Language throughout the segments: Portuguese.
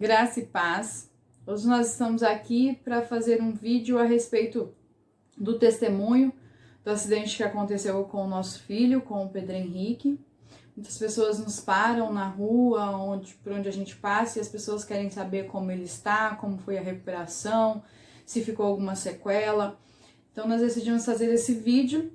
Graça e paz. Hoje nós estamos aqui para fazer um vídeo a respeito do testemunho do acidente que aconteceu com o nosso filho, com o Pedro Henrique. Muitas pessoas nos param na rua, por onde a gente passa, e as pessoas querem saber como ele está, como foi a recuperação, se ficou alguma sequela. Então nós decidimos fazer esse vídeo,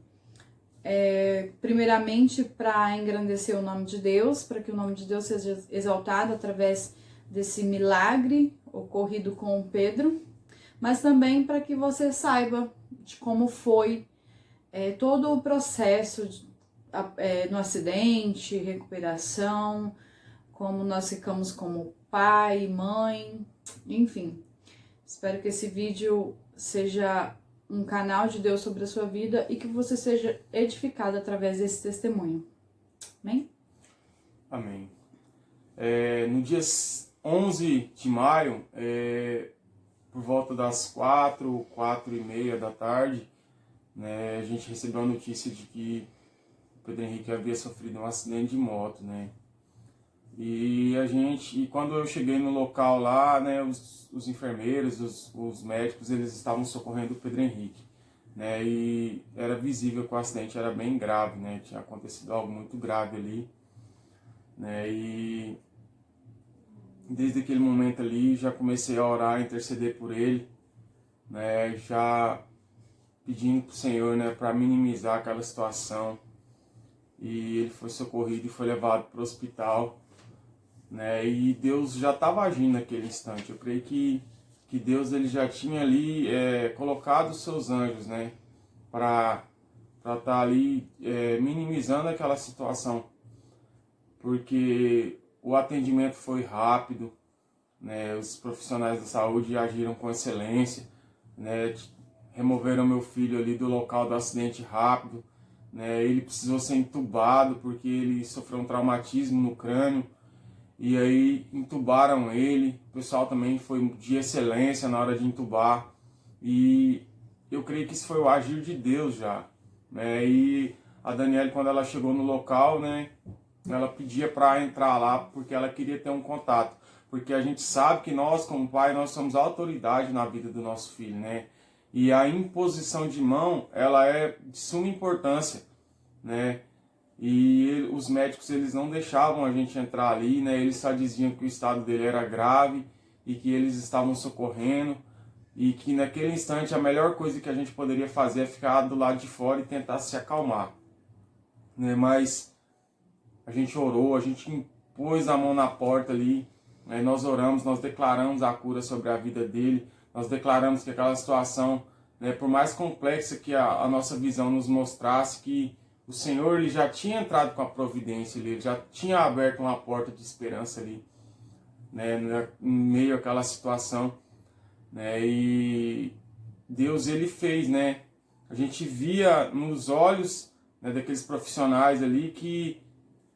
primeiramente para engrandecer o nome de Deus, para que o nome de Deus seja exaltado através desse milagre ocorrido com o Pedro, mas também para que você saiba de como foi todo o processo no acidente, recuperação, como nós ficamos como pai, mãe, enfim. Espero que esse vídeo seja um canal de Deus sobre a sua vida e que você seja edificado através desse testemunho. Amém? Amém. No dia 11 de maio, por volta das 4h30 da tarde, né, a gente recebeu a notícia de que o Pedro Henrique havia sofrido um acidente de moto, né? E quando eu cheguei no local lá, né, os enfermeiros, os médicos, eles estavam socorrendo o Pedro Henrique, né? E era visível que o acidente era bem grave, né? Tinha acontecido algo muito grave ali, né? E desde aquele momento ali já comecei a orar, a interceder por ele, né? Já pedindo para o Senhor, né, para minimizar aquela situação. E ele foi socorrido e foi levado para o hospital, né? E Deus já estava agindo naquele instante. Eu creio que Deus ele já tinha ali colocado os seus anjos, né, para estar ali minimizando aquela situação, porque o atendimento foi rápido, né? Os profissionais da saúde agiram com excelência, né? Removeram meu filho ali do local do acidente rápido, né? Ele precisou ser entubado porque ele sofreu um traumatismo no crânio, e aí entubaram ele. O pessoal também foi de excelência na hora de entubar, e eu creio que isso foi o agir de Deus já, né? E a Daniela, quando ela chegou no local, né, ela pedia para entrar lá porque ela queria ter um contato, porque a gente sabe que nós, como pai, nós somos a autoridade na vida do nosso filho, né? E a imposição de mão, ela é de suma importância, né? E os médicos, eles não deixavam a gente entrar ali, né? Eles só diziam que o estado dele era grave e que eles estavam socorrendo, e que naquele instante a melhor coisa que a gente poderia fazer é ficar do lado de fora e tentar se acalmar, né? Mas a gente orou, a gente impôs a mão na porta ali, né? Nós oramos, nós declaramos a cura sobre a vida dele, nós declaramos que aquela situação, né, por mais complexa que a nossa visão nos mostrasse, que o Senhor ele já tinha entrado com a providência, ele já tinha aberto uma porta de esperança ali, né, em meio àquela situação, né? E Deus ele fez, né? A gente via nos olhos, né, daqueles profissionais ali que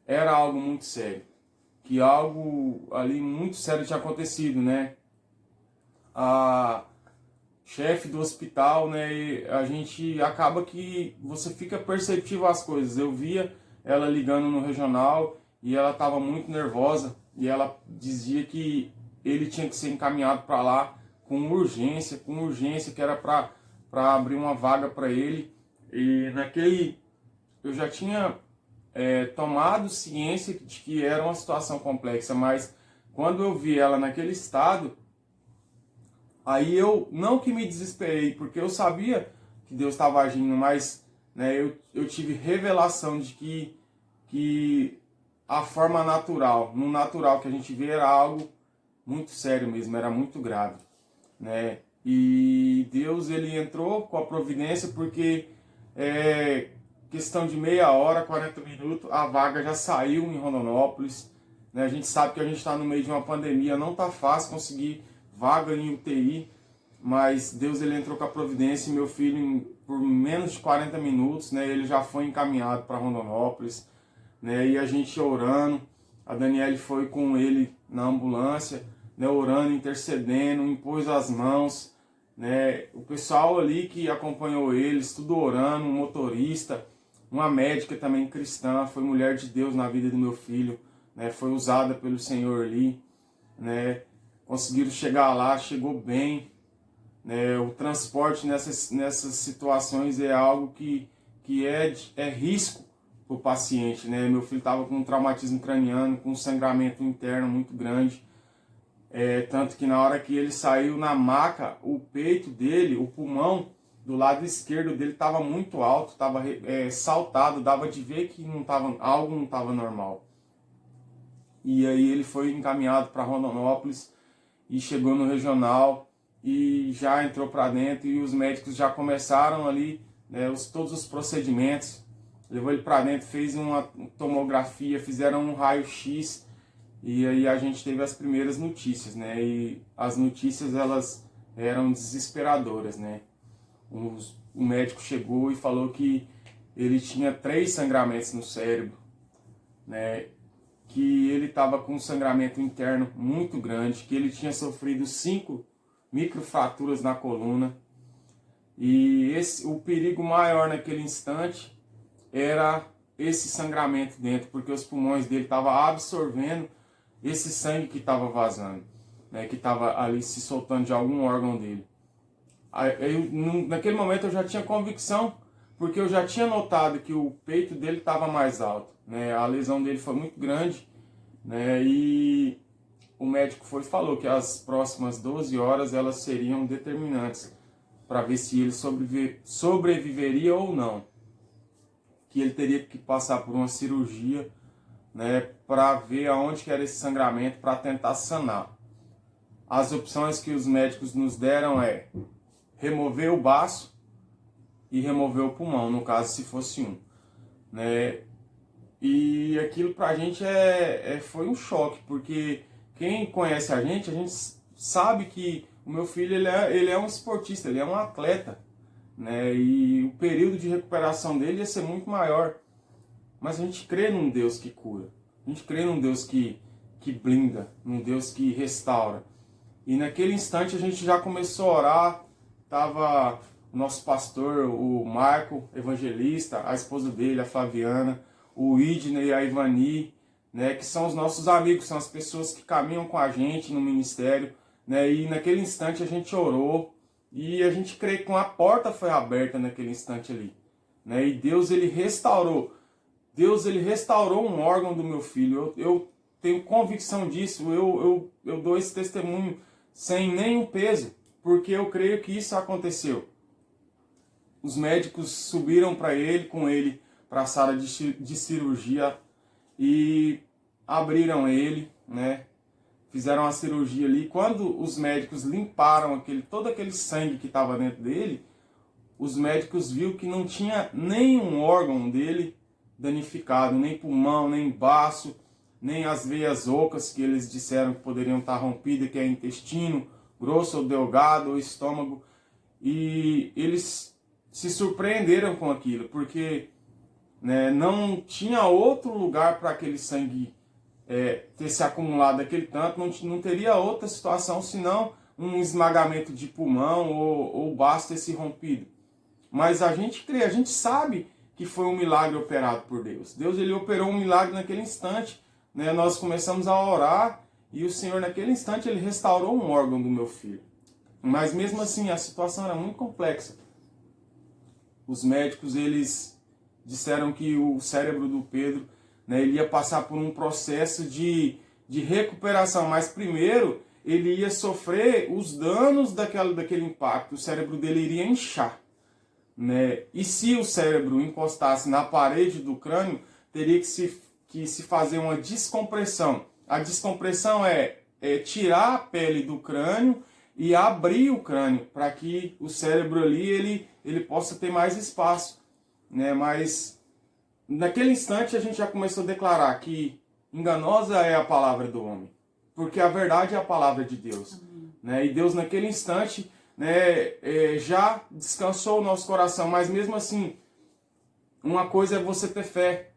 era algo muito sério, que algo ali muito sério tinha acontecido, né? A chefe do hospital, né, e a gente acaba que você fica perceptivo às coisas. Eu via ela ligando no regional e ela estava muito nervosa, e ela dizia que ele tinha que ser encaminhado para lá com urgência, que era para abrir uma vaga para ele. E naquele eu já tinha tomado ciência de que era uma situação complexa, mas quando eu vi ela naquele estado, aí eu não que me desesperei, porque eu sabia que Deus estava agindo, mas, né, eu tive revelação de que a forma natural, no natural que a gente vê, era algo muito sério mesmo, era muito grave, né? E Deus ele entrou com a providência, porque questão de meia hora, 40 minutos, a vaga já saiu em Rondonópolis, né? A gente sabe que a gente está no meio de uma pandemia, não está fácil conseguir vaga em UTI, mas Deus ele entrou com a providência, e meu filho, por menos de 40 minutos, né, ele já foi encaminhado para Rondonópolis, né? E a gente orando, a Daniela foi com ele na ambulância, né, orando, intercedendo, impôs as mãos, né? O pessoal ali que acompanhou eles, tudo orando, um motorista, uma médica também cristã, foi mulher de Deus na vida do meu filho, né? Foi usada pelo Senhor ali, né? conseguiram chegar lá, chegou bem, né? O transporte nessas situações é algo que é risco para o paciente, né? Meu filho estava com um traumatismo craniano, com um sangramento interno muito grande, tanto que na hora que ele saiu na maca, o peito dele, o pulmão do lado esquerdo dele estava muito alto, estava saltado, dava de ver que algo não estava normal. E aí ele foi encaminhado para Rondonópolis e chegou no regional e já entrou para dentro e os médicos já começaram ali, né, todos os procedimentos. Levou ele para dentro, fez uma tomografia, fizeram um raio-x e aí a gente teve as primeiras notícias, né? E as notícias elas eram desesperadoras, né? O médico chegou e falou que ele tinha 3 sangramentos no cérebro, né? Que ele estava com um sangramento interno muito grande, que ele tinha sofrido 5 microfraturas na coluna. E o perigo maior naquele instante era esse sangramento dentro, porque os pulmões dele estavam absorvendo esse sangue que estava vazando, né, que estava ali se soltando de algum órgão dele. Naquele momento eu já tinha convicção, porque eu já tinha notado que o peito dele estava mais alto, né, a lesão dele foi muito grande, né, e o médico falou que as próximas 12 horas elas seriam determinantes para ver se ele sobreviveria ou não, que ele teria que passar por uma cirurgia, né, para ver aonde que era esse sangramento, para tentar sanar. As opções que os médicos nos deram é remover o baço e remover o pulmão, no caso se fosse um, né? E aquilo pra gente foi um choque, porque quem conhece a gente sabe que o meu filho ele é um esportista, ele é um atleta, né? E o período de recuperação dele ia ser muito maior. Mas a gente crê num Deus que cura, a gente crê num Deus que blinda, num Deus que restaura. E naquele instante a gente já começou a orar, estava o nosso pastor, o Marco, evangelista, a esposa dele, a Flaviana, o Idney e a Ivani, né, que são os nossos amigos, são as pessoas que caminham com a gente no ministério, né, e naquele instante a gente orou e a gente crê que uma porta foi aberta naquele instante ali, né, e Deus ele restaurou um órgão do meu filho. Eu tenho convicção disso, eu dou esse testemunho sem nenhum peso, porque eu creio que isso aconteceu. Os médicos subiram com ele para a sala de cirurgia e abriram ele, né? Fizeram a cirurgia ali. Quando os médicos limparam todo aquele sangue que estava dentro dele, os médicos viram que não tinha nenhum órgão dele danificado, nem pulmão, nem baço, nem as veias ocas que eles disseram que poderiam estar rompidas, que é intestino grosso ou delgado, ou estômago. E eles se surpreenderam com aquilo, porque, né, não tinha outro lugar para aquele sangue ter se acumulado daquele tanto, não teria outra situação senão um esmagamento de pulmão ou o baço ter se rompido. Mas a gente crê, a gente sabe que foi um milagre operado por Deus. Deus ele operou um milagre naquele instante, né? Nós começamos a orar e o Senhor naquele instante ele restaurou um órgão do meu filho. Mas mesmo assim a situação era muito complexa. Os médicos eles disseram que o cérebro do Pedro, né, ele ia passar por um processo de recuperação, mas primeiro ele ia sofrer os danos daquele impacto, o cérebro dele iria inchar, né? E se o cérebro encostasse na parede do crânio, teria que se fazer uma descompressão. A descompressão é tirar a pele do crânio e abrir o crânio, para que o cérebro ali ele possa ter mais espaço, né? Mas naquele instante a gente já começou a declarar que enganosa é a palavra do homem, porque a verdade é a palavra de Deus, né? E Deus naquele instante, né, já descansou o nosso coração, mas mesmo assim, uma coisa é você ter fé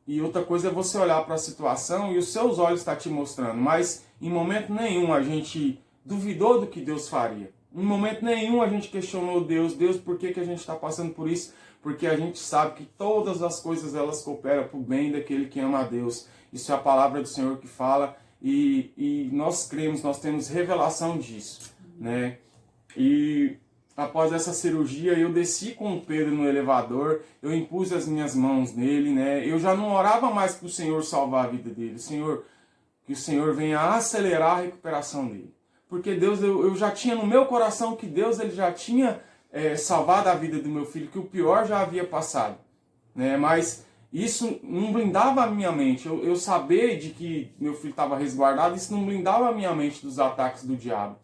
e outra coisa é você olhar para a situação e os seus olhos estão te mostrando, mas em momento nenhum a gente duvidou do que Deus faria. Em momento nenhum a gente questionou Deus, por que a gente está passando por isso? Porque a gente sabe que todas as coisas elas cooperam para o bem daquele que ama a Deus. Isso é a palavra do Senhor que fala e nós cremos, nós temos revelação disso, né? E após essa cirurgia, eu desci com o Pedro no elevador, eu impus as minhas mãos nele, né? Eu já não orava mais para o Senhor salvar a vida dele, Senhor, que o Senhor venha acelerar a recuperação dele. Porque Deus, eu já tinha no meu coração que Deus ele já tinha salvado a vida do meu filho, que o pior já havia passado, né? Mas isso não blindava a minha mente. Eu saber de que meu filho estava resguardado, isso não blindava a minha mente dos ataques do diabo.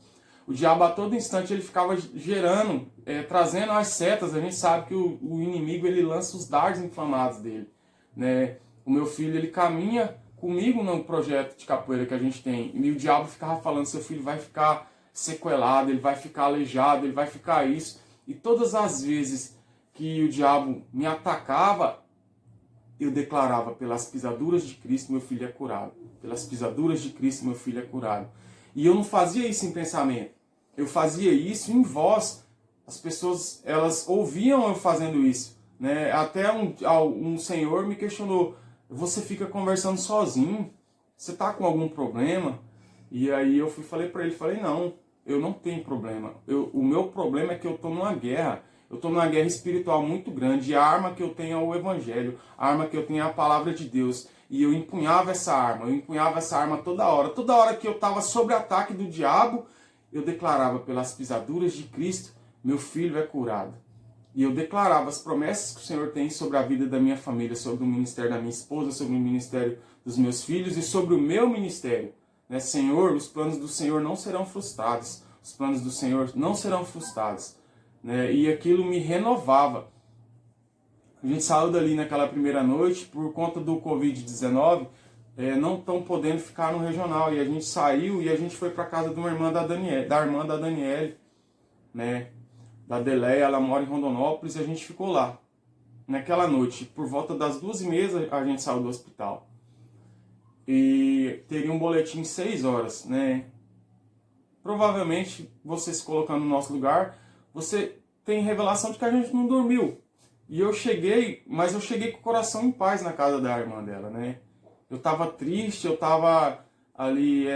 O diabo a todo instante ele ficava gerando, trazendo as setas. A gente sabe que o inimigo ele lança os dardos inflamados dele, né? O meu filho ele caminha comigo no projeto de capoeira que a gente tem, e o diabo ficava falando, seu filho vai ficar sequelado, ele vai ficar aleijado, ele vai ficar isso. E todas as vezes que o diabo me atacava, eu declarava, pelas pisaduras de Cristo meu filho é curado. Pelas pisaduras de Cristo meu filho é curado. E eu não fazia isso em pensamento, eu fazia isso em voz. As pessoas, elas ouviam eu fazendo isso, né? Até um senhor me questionou, você fica conversando sozinho? Você está com algum problema? E aí eu falei para ele, não, eu não tenho problema. O meu problema é que eu estou numa guerra. Eu estou numa guerra espiritual muito grande. E a arma que eu tenho é o Evangelho. A arma que eu tenho é a Palavra de Deus. E eu empunhava essa arma. Eu empunhava essa arma toda hora. Toda hora que eu estava sob ataque do diabo, eu declarava, pelas pisaduras de Cristo, meu filho é curado. E eu declarava as promessas que o Senhor tem sobre a vida da minha família, sobre o ministério da minha esposa, sobre o ministério dos meus filhos e sobre o meu ministério. Né? Senhor, os planos do Senhor não serão frustrados. Os planos do Senhor não serão frustrados. Né? E aquilo me renovava. A gente saiu dali naquela primeira noite, por conta do Covid-19, não estão podendo ficar no regional. E a gente saiu e a gente foi para a casa de uma irmã da irmã da Daniele, né? Da Deleia, ela mora em Rondonópolis, e a gente ficou lá. Naquela noite, por volta das 2h30, a gente saiu do hospital. E teria um boletim 6 horas, né? Provavelmente, você se colocando no nosso lugar, você tem revelação de que a gente não dormiu. E eu cheguei, mas eu cheguei com o coração em paz na casa da irmã dela, né? Eu tava triste, eu tava ali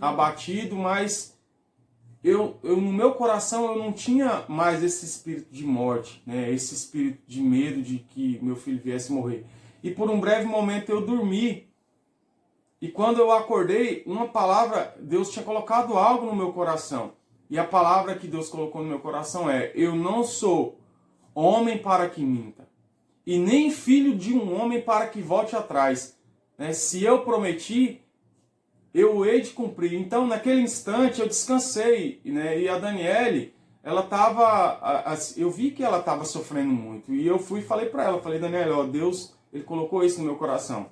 abatido, mas eu no meu coração eu não tinha mais esse espírito de morte, né? Esse espírito de medo de que meu filho viesse morrer. E por um breve momento eu dormi. E quando eu acordei, uma palavra, Deus tinha colocado algo no meu coração. E a palavra que Deus colocou no meu coração é: eu não sou homem para que minta, e nem filho de um homem para que volte atrás. Né? Se eu prometi, eu hei de cumprir. Então, naquele instante, eu descansei. Né? E a Daniele, ela estava... Eu vi que ela estava sofrendo muito. E eu fui e falei para ela, Daniele, ó, Deus, ele colocou isso no meu coração.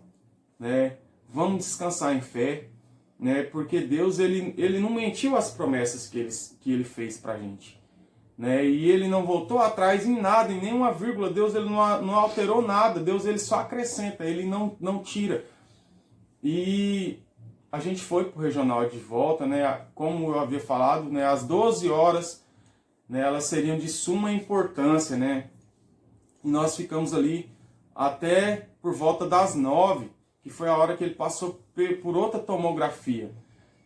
Né? Vamos descansar em fé. Né? Porque Deus, ele não mentiu as promessas que ele fez para a gente. Né? E ele não voltou atrás em nada, em nenhuma vírgula. Deus ele não alterou nada. Deus ele só acrescenta, ele não tira. E a gente foi para o regional de volta, né? Como eu havia falado, né? Às 12 horas, né? Elas seriam de suma importância. Né? E nós ficamos ali até por volta das 9, que foi a hora que ele passou por outra tomografia.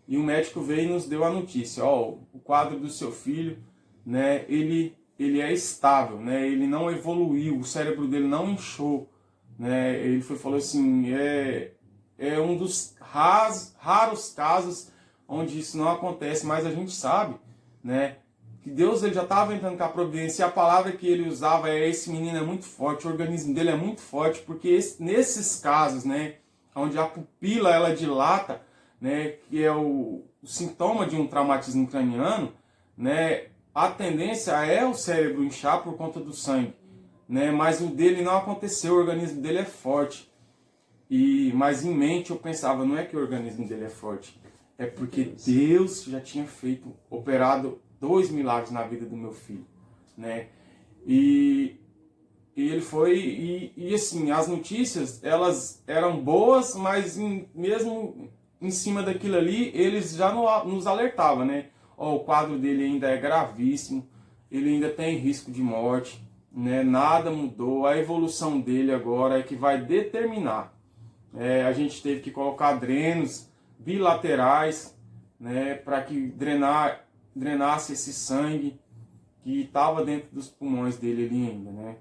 E o médico veio e nos deu a notícia: ó, o quadro do seu filho, né, ele é estável, né, ele não evoluiu, o cérebro dele não inchou, né, ele falou assim, é um dos raros casos onde isso não acontece, mas a gente sabe, né, que Deus ele já estava entrando com a providência, e a palavra que ele usava é: esse menino é muito forte, o organismo dele é muito forte, porque nesses casos, né, onde a pupila ela dilata, né, que é o sintoma de um traumatismo craniano, né, a tendência é o cérebro inchar por conta do sangue, né? Mas o dele não aconteceu, o organismo dele é forte. Mas em mente eu pensava, não é que o organismo dele é forte, é porque Deus já tinha operado 2 milagres na vida do meu filho, né? E ele foi, e assim, as notícias, elas eram boas, mas mesmo em cima daquilo ali, eles já nos alertavam, né? O quadro dele ainda é gravíssimo, ele ainda tem risco de morte, né? Nada mudou, a evolução dele agora é que vai determinar, A gente teve que colocar drenos bilaterais, né, para que drenasse esse sangue que estava dentro dos pulmões dele ali ainda, né?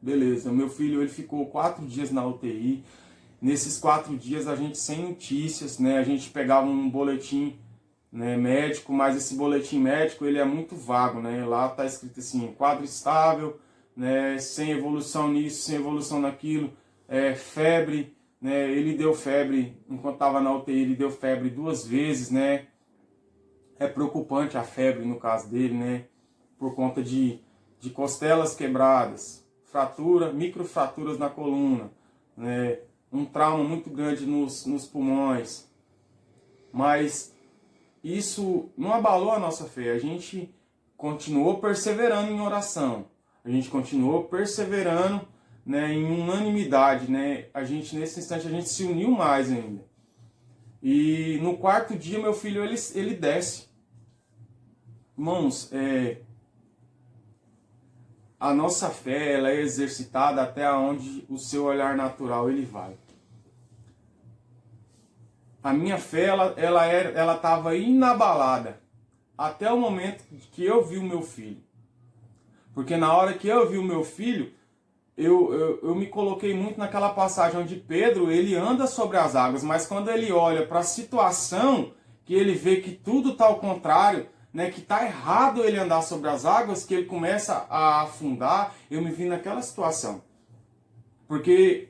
Beleza, meu filho ele ficou 4 dias na UTI. Nesses 4 dias a gente sem notícias, né? A gente pegava um boletim, né, médico, mas esse boletim médico ele é muito vago, né? Lá tá escrito assim, quadro estável, né? Sem evolução nisso, sem evolução naquilo, febre, né? Ele deu febre enquanto estava na UTI, ele deu febre 2 vezes, né? É preocupante a febre no caso dele, né? Por conta de costelas quebradas, fratura, microfraturas na coluna, né? Um trauma muito grande nos pulmões. Mas isso não abalou a nossa fé. A gente continuou perseverando em oração. A gente continuou perseverando, né, em unanimidade, né? Nesse instante a gente se uniu mais ainda. E no 4º dia meu filho ele desce. Irmãos, a nossa fé ela é exercitada até onde o seu olhar natural ele vai. A minha fé ela estava inabalada até o momento que eu vi o meu filho. Porque na hora que eu vi o meu filho, eu me coloquei muito naquela passagem onde Pedro ele anda sobre as águas, mas quando ele olha para a situação, que ele vê que tudo está ao contrário, né, que está errado ele andar sobre as águas, que ele começa a afundar, eu me vi naquela situação. Porque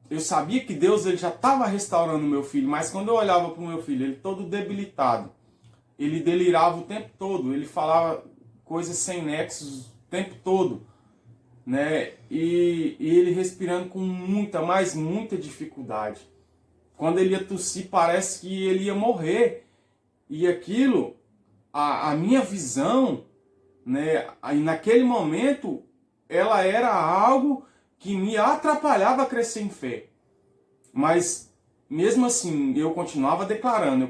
eu sabia que Deus ele já estava restaurando o meu filho, mas quando eu olhava para o meu filho, ele todo debilitado, ele delirava o tempo todo, ele falava coisas sem nexos o tempo todo, né? E ele respirando com muita dificuldade. Quando ele ia tossir, parece que ele ia morrer. E aquilo, a minha visão, né, aí naquele momento, ela era algo que me atrapalhava a crescer em fé. Mas, mesmo assim, eu continuava declarando.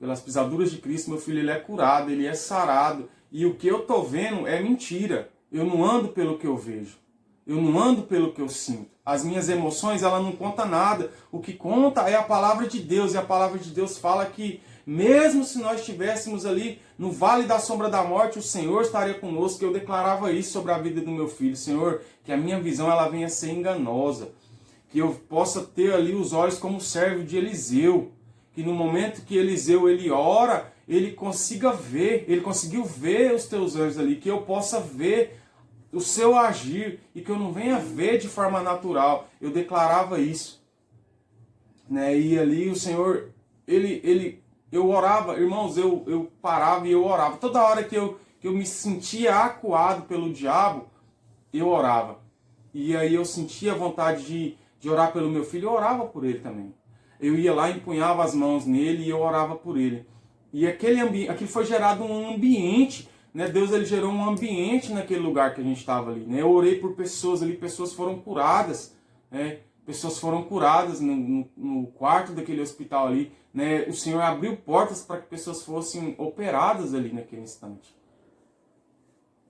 Pelas pisaduras de Cristo, meu filho ele é curado, ele é sarado. E o que eu estou vendo é mentira. Eu não ando pelo que eu vejo. Eu não ando pelo que eu sinto. As minhas emoções, ela não conta nada. O que conta é a palavra de Deus. E a palavra de Deus fala que, mesmo se nós estivéssemos ali no vale da sombra da morte, o Senhor estaria conosco. Eu declarava isso sobre a vida do meu filho. Senhor, que a minha visão ela venha a ser enganosa. Que eu possa ter ali os olhos como servo de Eliseu. Que no momento que Eliseu ele ora, ele consiga ver, ele conseguiu ver os teus anjos ali. Que eu possa ver o seu agir e que eu não venha ver de forma natural. Eu declarava isso, né? E ali o Senhor, eu orava, irmãos, eu parava e eu orava. Toda hora que eu me sentia acuado pelo diabo, eu orava. E aí eu sentia vontade de orar pelo meu filho, eu orava por ele também. Eu ia lá, empunhava as mãos nele e eu orava por ele. E aqui foi gerado um ambiente, né? Deus ele gerou um ambiente naquele lugar que a gente estava ali, né? Eu orei por pessoas ali, pessoas foram curadas, né? Pessoas foram curadas no quarto daquele hospital ali, né? O Senhor abriu portas para que pessoas fossem operadas ali naquele instante.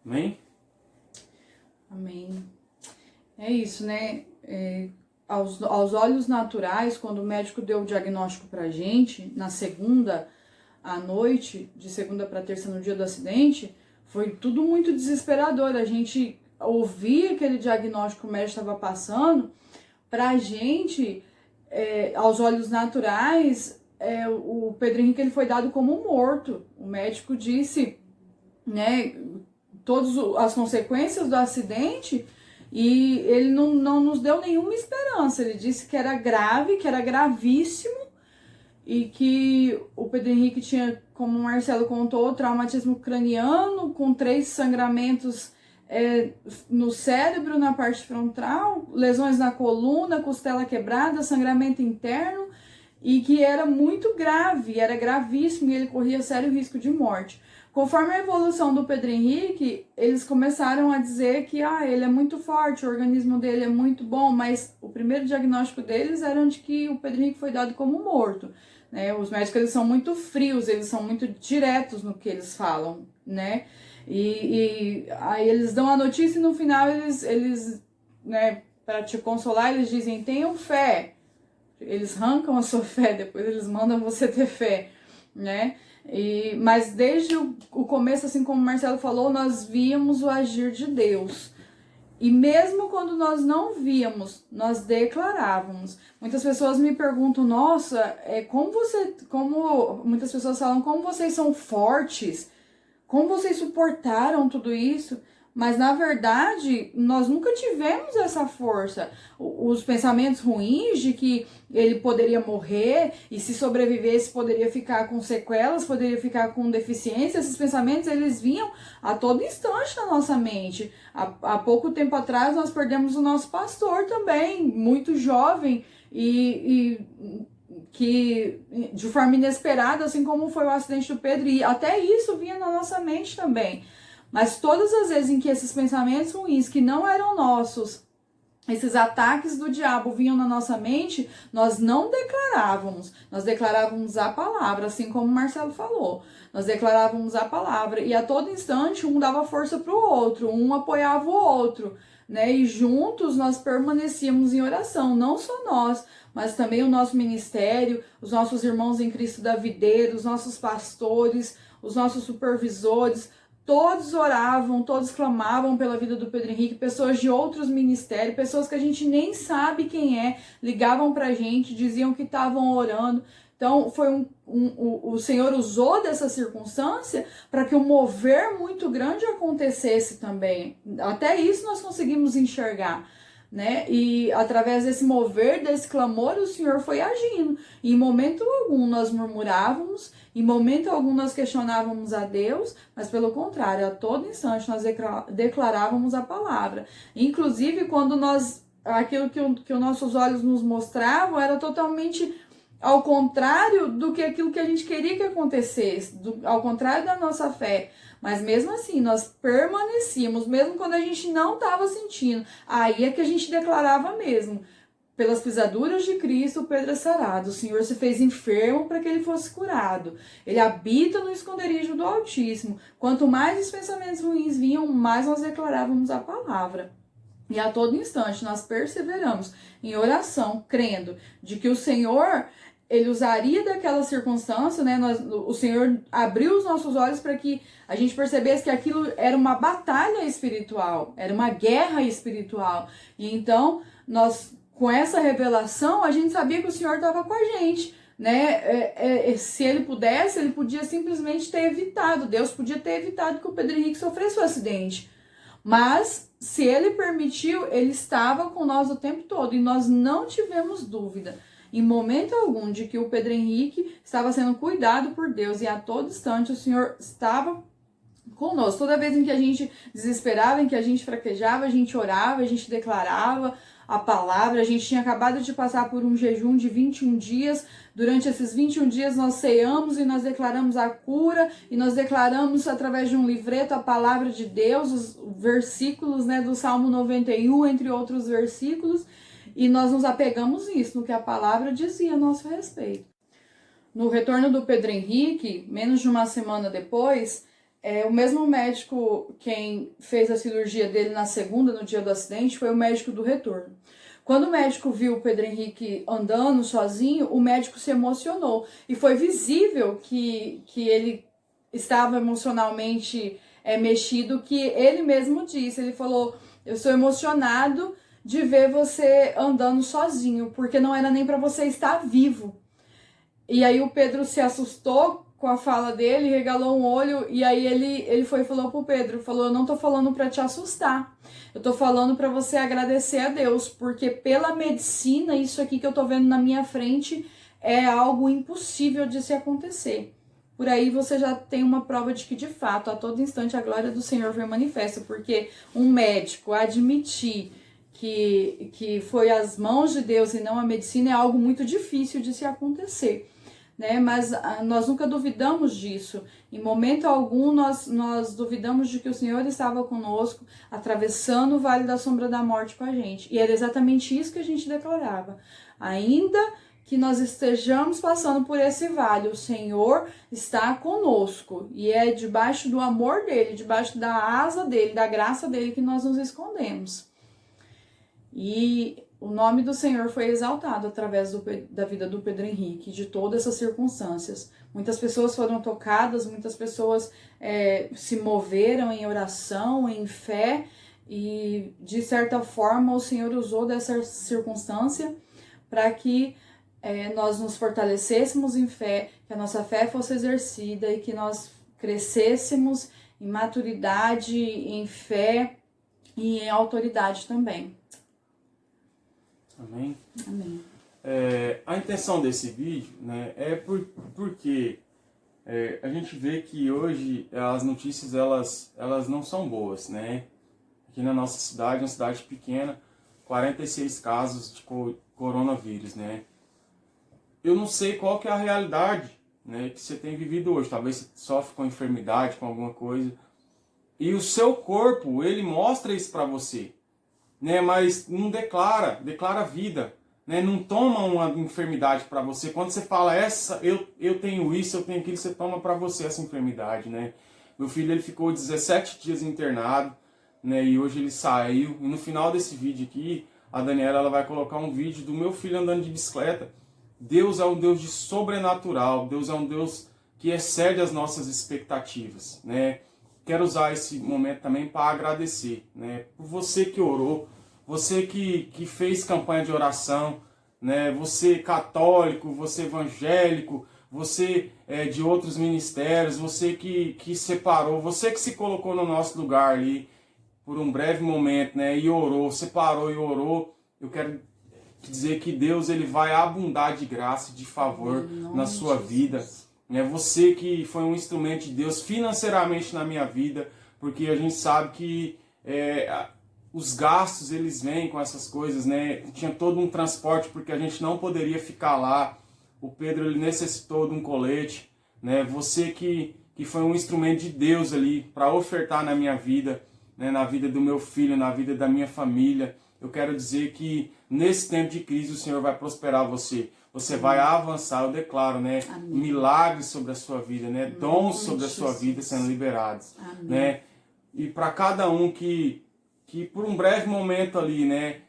Amém? Amém. É isso, né? Aos olhos naturais, quando o médico deu o diagnóstico pra gente, na segunda à noite, de segunda para terça no dia do acidente, foi tudo muito desesperador. A gente ouvia aquele diagnóstico que o médico estava passando, pra gente, aos olhos naturais, o Pedro Henrique ele foi dado como morto. O médico disse, né, todas as consequências do acidente, e ele não nos deu nenhuma esperança. Ele disse que era grave, que era gravíssimo, e que o Pedro Henrique tinha, como o Marcelo contou, traumatismo craniano, com 3 sangramentos no cérebro, na parte frontal, lesões na coluna, costela quebrada, sangramento interno, e que era muito grave, era gravíssimo, e ele corria sério risco de morte. Conforme a evolução do Pedro Henrique, eles começaram a dizer que ele é muito forte, o organismo dele é muito bom, mas o primeiro diagnóstico deles era de que o Pedro Henrique foi dado como morto, né? Os médicos eles são muito frios, eles são muito diretos no que eles falam, né? E aí eles dão a notícia e no final eles né, para te consolar, eles dizem, tenham fé. Eles arrancam a sua fé, depois eles mandam você ter fé, né? Mas desde o começo, assim como o Marcelo falou, nós víamos o agir de Deus. E mesmo quando nós não víamos, nós declarávamos. Muitas pessoas me perguntam, nossa, muitas pessoas falam, como vocês são fortes, como vocês suportaram tudo isso? Mas, na verdade, nós nunca tivemos essa força. Os pensamentos ruins de que ele poderia morrer e, se sobrevivesse, poderia ficar com sequelas, poderia ficar com deficiência, esses pensamentos, eles vinham a todo instante na nossa mente. Há pouco tempo atrás, nós perdemos o nosso pastor também, muito jovem que de forma inesperada, assim como foi o acidente do Pedro, e até isso vinha na nossa mente também. Mas todas as vezes em que esses pensamentos ruins, que não eram nossos, esses ataques do diabo vinham na nossa mente, nós não declarávamos, nós declarávamos a palavra, assim como o Marcelo falou. Nós declarávamos a palavra e a todo instante um dava força para o outro, um apoiava o outro, né? E juntos nós permanecíamos em oração, não só nós, mas também o nosso ministério, os nossos irmãos em Cristo da videira, os nossos pastores, os nossos supervisores. Todos oravam, todos clamavam pela vida do Pedro Henrique, pessoas de outros ministérios, pessoas que a gente nem sabe quem é, ligavam pra gente, diziam que estavam orando. Então, o Senhor usou dessa circunstância para que um mover muito grande acontecesse também. Até isso nós conseguimos enxergar, né? E através desse mover, desse clamor, o Senhor foi agindo. E em momento algum nós murmurávamos, em momento algum nós questionávamos a Deus, mas pelo contrário, a todo instante nós declarávamos a palavra. Inclusive, quando aquilo que os nossos olhos nos mostravam era totalmente ao contrário do que aquilo que a gente queria que acontecesse, ao contrário da nossa fé. Mas mesmo assim, nós permanecíamos, mesmo quando a gente não estava sentindo. Aí é que a gente declarava mesmo. Pelas pisaduras de Cristo, o Pedro é sarado. O Senhor se fez enfermo para que ele fosse curado. Ele habita no esconderijo do Altíssimo. Quanto mais os pensamentos ruins vinham, mais nós declarávamos a palavra. E a todo instante nós perseveramos em oração, crendo de que o Senhor, ele usaria daquela circunstância, né? O Senhor abriu os nossos olhos para que a gente percebesse que aquilo era uma batalha espiritual, era uma guerra espiritual. E então, com essa revelação, a gente sabia que o Senhor estava com a gente, né? Se ele pudesse, ele podia simplesmente ter evitado, Deus podia ter evitado que o Pedro Henrique sofresse o acidente. Mas, se ele permitiu, ele estava com nós o tempo todo e nós não tivemos dúvida, em momento algum, de que o Pedro Henrique estava sendo cuidado por Deus e a todo instante o Senhor estava conosco. Toda vez em que a gente desesperava, em que a gente fraquejava, a gente orava, a gente declarava a palavra. A gente tinha acabado de passar por um jejum de 21 dias. Durante esses 21 dias nós ceamos e nós declaramos a cura e nós declaramos através de um livreto a palavra de Deus, os versículos, né, do Salmo 91, entre outros versículos, e nós nos apegamos nisso, no que a palavra dizia a nosso respeito. No retorno do Pedro Henrique, menos de uma semana depois, o mesmo médico, quem fez a cirurgia dele na segunda, no dia do acidente, foi o médico do retorno. Quando o médico viu o Pedro Henrique andando sozinho, o médico se emocionou. E foi visível que ele estava emocionalmente mexido, que ele mesmo disse. Ele falou, eu sou emocionado de ver você andando sozinho, porque não era nem para você estar vivo. E aí o Pedro se assustou com a fala dele, regalou um olho, e aí ele foi e falou pro Pedro, falou, eu não tô falando para te assustar, eu tô falando para você agradecer a Deus, porque pela medicina, isso aqui que eu tô vendo na minha frente é algo impossível de se acontecer. Por aí você já tem uma prova de que, de fato, a todo instante a glória do Senhor vem manifesta, porque um médico admitir que foi as mãos de Deus e não a medicina é algo muito difícil de se acontecer, né? Mas nós nunca duvidamos disso. Em momento algum nós duvidamos de que o Senhor estava conosco, atravessando o vale da sombra da morte com a gente. E era exatamente isso que a gente declarava. Ainda que nós estejamos passando por esse vale, o Senhor está conosco. E é debaixo do amor dele, debaixo da asa dele, da graça dele que nós nos escondemos. E o nome do Senhor foi exaltado através da vida do Pedro Henrique, de todas essas circunstâncias. Muitas pessoas foram tocadas, muitas pessoas se moveram em oração, em fé, e de certa forma o Senhor usou dessa circunstância para que nós nos fortalecêssemos em fé, que a nossa fé fosse exercida e que nós crescêssemos em maturidade, em fé e em autoridade também. Amém? Amém. A intenção desse vídeo, né, é porque a gente vê que hoje as notícias elas não são boas, né? Aqui na nossa cidade, uma cidade pequena, 46 casos de coronavírus, né? Eu não sei qual que é a realidade, né, que você tem vivido hoje. Talvez você sofre com enfermidade, com alguma coisa. E o seu corpo, ele mostra isso para você, né? Mas não declara vida, né? Não toma uma enfermidade para você. Quando você fala eu tenho isso, eu tenho aquilo, você toma para você essa enfermidade, né? Meu filho, ele ficou 17 dias internado, né? E hoje ele saiu. E no final desse vídeo aqui, a Daniela ela vai colocar um vídeo do meu filho andando de bicicleta. Deus é um Deus de sobrenatural. Deus é um Deus que excede as nossas expectativas, né? Quero usar esse momento também para agradecer, né? Por você que orou, você que fez campanha de oração, né? Você católico, você evangélico, você de outros ministérios, você que separou, você que se colocou no nosso lugar ali por um breve momento, né? E orou, separou e orou. Eu quero dizer que Deus ele vai abundar de graça e de favor na sua vida. É você que foi um instrumento de Deus financeiramente na minha vida, porque a gente sabe que os gastos eles vêm com essas coisas, né? Tinha todo um transporte porque a gente não poderia ficar lá. O Pedro ele necessitou de um colete, né? Você que foi um instrumento de Deus ali para ofertar na minha vida, né? Na vida do meu filho, na vida da minha família. Eu quero dizer que nesse tempo de crise o Senhor vai prosperar você. Você vai avançar, eu declaro, né? Amém. Milagres sobre a sua vida, né? Dons sobre a sua vida sendo liberados, né? E para cada um que por um breve momento ali, né?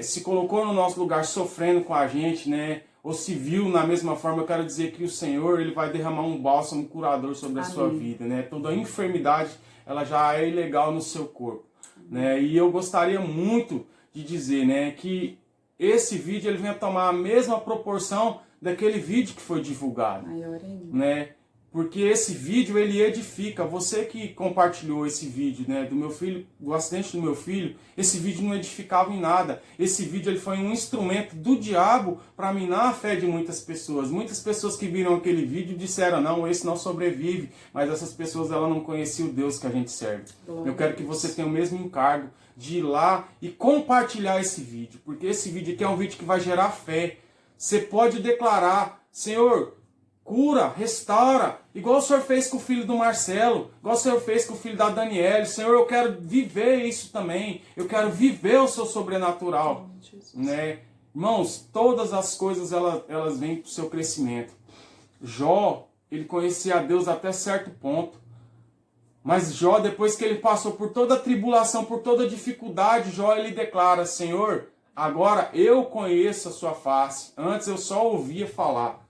Se colocou no nosso lugar sofrendo com a gente, né? Ou se viu na mesma forma, eu quero dizer que o Senhor ele vai derramar um bálsamo curador sobre a sua vida, né? Toda enfermidade ela já é ilegal no seu corpo, né? E eu gostaria muito de dizer, né, que esse vídeo ele venha tomar a mesma proporção daquele vídeo que foi divulgado, maior ainda, né? Porque esse vídeo ele edifica. Você que compartilhou esse vídeo, né, do meu filho, do acidente do meu filho, esse vídeo não edificava em nada. Esse vídeo ele foi um instrumento do diabo para minar a fé de muitas pessoas. Muitas pessoas que viram aquele vídeo disseram, não, esse não sobrevive. Mas essas pessoas ela não conheciam o Deus que a gente serve. Eu quero que você tenha o mesmo encargo de ir lá e compartilhar esse vídeo. Porque esse vídeo aqui é um vídeo que vai gerar fé. Você pode declarar, Senhor, cura, restaura, igual o Senhor fez com o filho do Marcelo, igual o Senhor fez com o filho da Daniela. Senhor, eu quero viver isso também, eu quero viver o seu sobrenatural, né? Irmãos, todas as coisas elas vêm para o seu crescimento. Jó, ele conhecia a Deus até certo ponto, mas Jó, depois que ele passou por toda a tribulação, por toda a dificuldade, Jó ele declara, Senhor, agora eu conheço a sua face, antes eu só ouvia falar.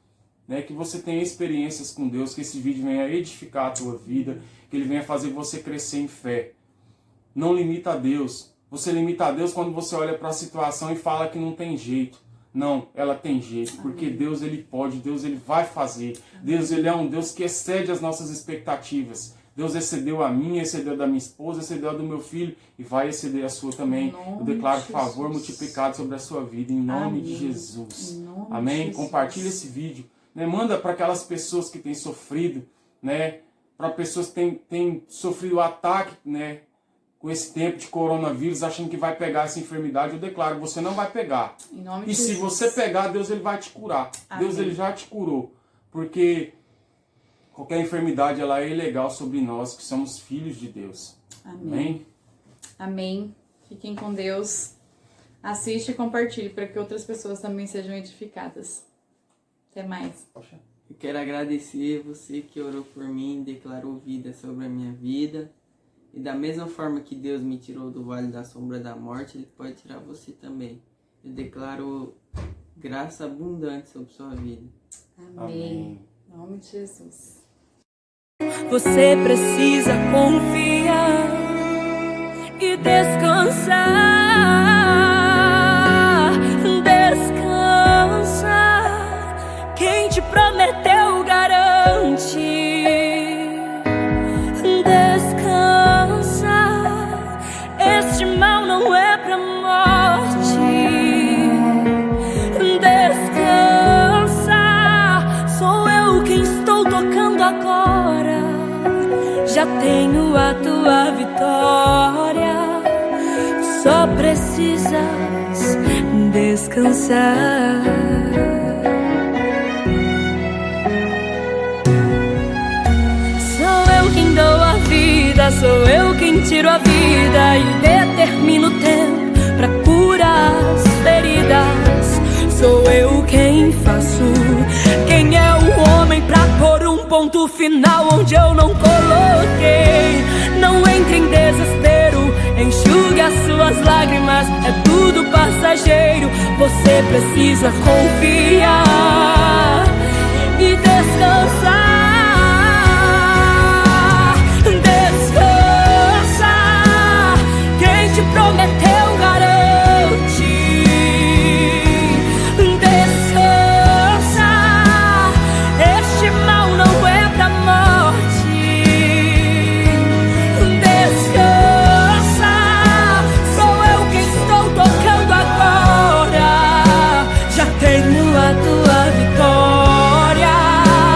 Né, que você tenha experiências com Deus, que esse vídeo venha edificar a tua vida, que ele venha fazer você crescer em fé. Não limita a Deus. Você limita a Deus quando você olha para a situação e fala que não tem jeito. Não, ela tem jeito, porque Deus ele pode, Deus ele vai fazer. Deus ele é um Deus que excede as nossas expectativas. Deus excedeu a minha, excedeu da minha esposa, excedeu a do meu filho e vai exceder a sua também. Eu declaro favor multiplicado sobre a sua vida, em nome de Jesus. Amém? Compartilhe esse vídeo. Né, manda para aquelas pessoas que têm sofrido, né, para pessoas que têm sofrido ataque, né, com esse tempo de coronavírus, achando que vai pegar essa enfermidade. Eu declaro, você não vai pegar. E se você pegar, Deus ele vai te curar. Amém. Deus ele já te curou. Porque qualquer enfermidade ela é ilegal sobre nós, que somos filhos de Deus. Amém. Amém? Amém. Fiquem com Deus. Assiste e compartilhe para que outras pessoas também sejam edificadas. Até mais. Eu quero agradecer você que orou por mim, declarou vida sobre a minha vida. E da mesma forma que Deus me tirou do vale da sombra da morte, Ele pode tirar você também. Eu declaro graça abundante sobre sua vida. Amém. Em nome de Jesus. Você precisa confiar e descansar. Descansa. Quem te prometeu garante. Descansa. Este mal não é pra morte. Descansa. Sou eu quem estou tocando agora. Já tenho a tua vitória. Só precisas descansar. Sou eu quem dou a vida, sou eu quem tiro a vida e determino o tempo pra curar as feridas. Sou eu quem faço. Quem é o homem pra pôr um ponto final onde eu não coloquei? Não entre em desespero, enxugue as suas lágrimas, é tudo passageiro. Você precisa confiar e descansar.